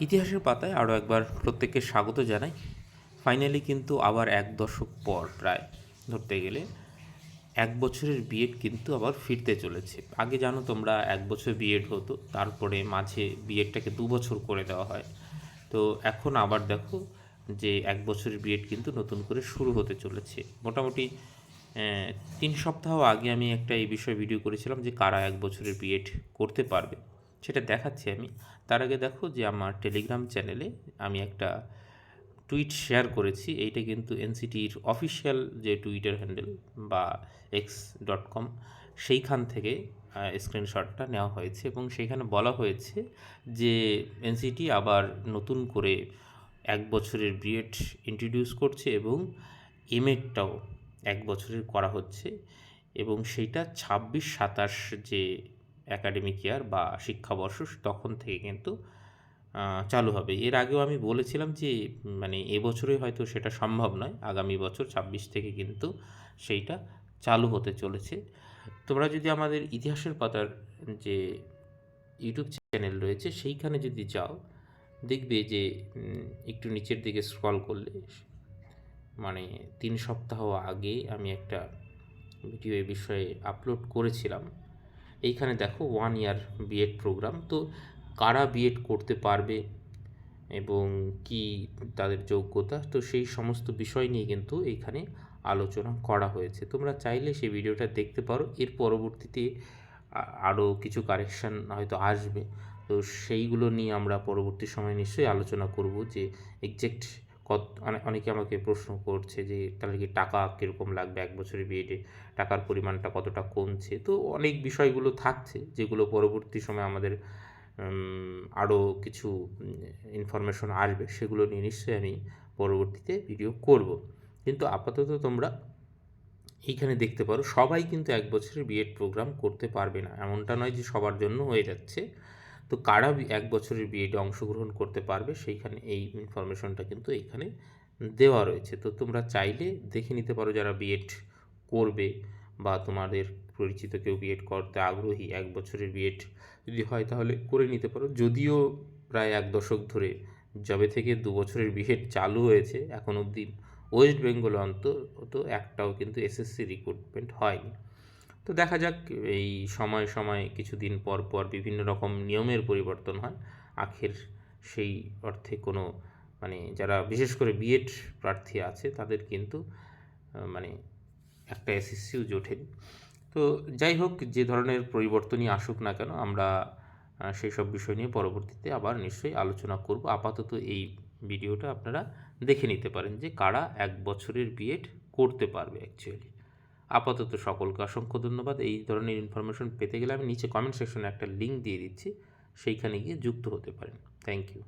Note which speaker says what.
Speaker 1: ইতিহাসের পাতায় আরও একবার প্রত্যেককে স্বাগত জানাই। ফাইনালি কিন্তু আবার ১ দশক পর প্রায় ধরতে গেলে ১ বছরের বিএড কিন্তু আবার ফিরতে চলেছে। আগে জানো তোমরা ১ বছর বিএড হতো, তারপরে মাঝে বিএডটাকে ২ বছর করে দেওয়া হয়। তো এখন আবার দেখো যে ১ বছরের বিএড কিন্তু নতুন করে শুরু হতে চলেছে। মোটামুটি ৩ সপ্তাহ আগে আমি একটা এই বিষয়ে ভিডিও করেছিলাম যে কারা ১ বছরের বিএড করতে পারবে, সেটা দেখাচ্ছি আমি। তার আগে দেখো যে আমার টেলিগ্রাম চ্যানেলে আমি একটা টুইট শেয়ার করেছি। এইটা কিন্তু এনসিটির অফিসিয়াল যে টুইটার হ্যান্ডেল বা x.com, সেইখান থেকে স্ক্রিনশটটা নেওয়া হয়েছে এবং সেইখানে বলা হয়েছে যে এনসিটি আবার নতুন করে ১ বছরের বিএড ইন্ট্রোডিউস করছে এবং এমএডটাও ১ বছরের করা হচ্ছে এবং সেইটা ২৬-২৭ যে অ্যাকাডেমিক ইয়ার বা শিক্ষাবর্ষ তখন থেকে কিন্তু চালু হবে। এর আগেও আমি বলেছিলাম যে মানে এবছরে হয়তো সেটা সম্ভব নয়, আগামী বছর ২৬ থেকে কিন্তু সেইটা চালু হতে চলেছে। তোমরা যদি আমাদের ইতিহাসের পাতার যে ইউটিউব চ্যানেল রয়েছে সেইখানে যদি যাও, দেখবে যে একটু নিচের দিকে স্ক্রল করলে মানে ৩ সপ্তাহ আগে আমি একটা ভিডিও এ বিষয়ে আপলোড করেছিলাম। এইখানে দেখো 1 ইয়ার বিএড প্রোগ্রাম, তো কারা বিএড করতে পারবে এবং কি তাদের যোগ্যতা, তো সেই সমস্ত বিষয় নিয়ে কিন্তু এইখানে আলোচনা করা হয়েছে। তোমরা চাইলে সেই ভিডিওটা দেখতে পারো। এর পরবর্তীতে আরও কিছু কারেকশান হয়তো আসবে, তো সেইগুলো নিয়ে আমরা পরবর্তী সময়ে নিশ্চয়ই আলোচনা করব যে এক্স্যাক্ট অনেকে আমাকে প্রশ্ন করছে যে তাহলে কি টাকা কীরকম লাগবে ১ বছরের বিএডে, টাকার পরিমাণটা কতটা কমছে, তো অনেক বিষয়গুলো থাকছে যেগুলো পরবর্তী সময় আমাদের আরও কিছু ইনফরমেশন আসবে, সেগুলো নিয়ে নিশ্চয়ই আমি পরবর্তীতে ভিডিও করব। কিন্তু আপাতত তোমরা এইখানে দেখতে পারো সবাই কিন্তু ১ বছরের বিএড প্রোগ্রাম করতে পারবে না, এমনটা নয় যে সবার জন্য হয়ে যাচ্ছে। তো কারা ১ বছরের বিএডে অংশগ্রহণ করতে পারবে সেইখানে এই ইনফরমেশনটা কিন্তু এইখানে দেওয়া রয়েছে। তো তোমরা চাইলে দেখে নিতে পারো যারা বিএড করবে বা তোমাদের পরিচিত কেউ বিএড করতে আগ্রহী, ১ বছরের বিএড যদি হয় তাহলে করে নিতে পারো। যদিও প্রায় ১ দশক ধরে যবে থেকে ২ বছরের বিএড চালু হয়েছে এখন অবধি ওয়েস্ট বেঙ্গল অন্তত একটাও কিন্তু এসএসসি রিক্রুটমেন্ট হয়নি। তো দেখা যাক, এই সময় সময় কিছুদিন পর পর বিভিন্ন রকম নিয়মের পরিবর্তন হয়। আখের সেই অর্থে কোনো মানে যারা বিশেষ করে বিএড প্রার্থী আছে তাদের কিন্তু মানে একটা এসএসসিও জোটেনি। তো যাই হোক, যে ধরনের পরিবর্তনই আসুক না কেন আমরা সেই সব বিষয় নিয়ে পরবর্তীতে আবার নিশ্চয়ই আলোচনা করব। আপাতত এই ভিডিওটা আপনারা দেখে নিতে পারেন যে কারা ১ বছরের বিএড করতে পারবে অ্যাকচুয়ালি। আপাতত সকলকে অসংখ্য ধন্যবাদ। এই ধরনের ইনফরমেশন পেতে গেলে আমি নিচে কমেন্ট সেকশনে একটা লিঙ্ক দিয়ে দিচ্ছি, সেইখানে গিয়ে যুক্ত হতে পারেন। Thank you.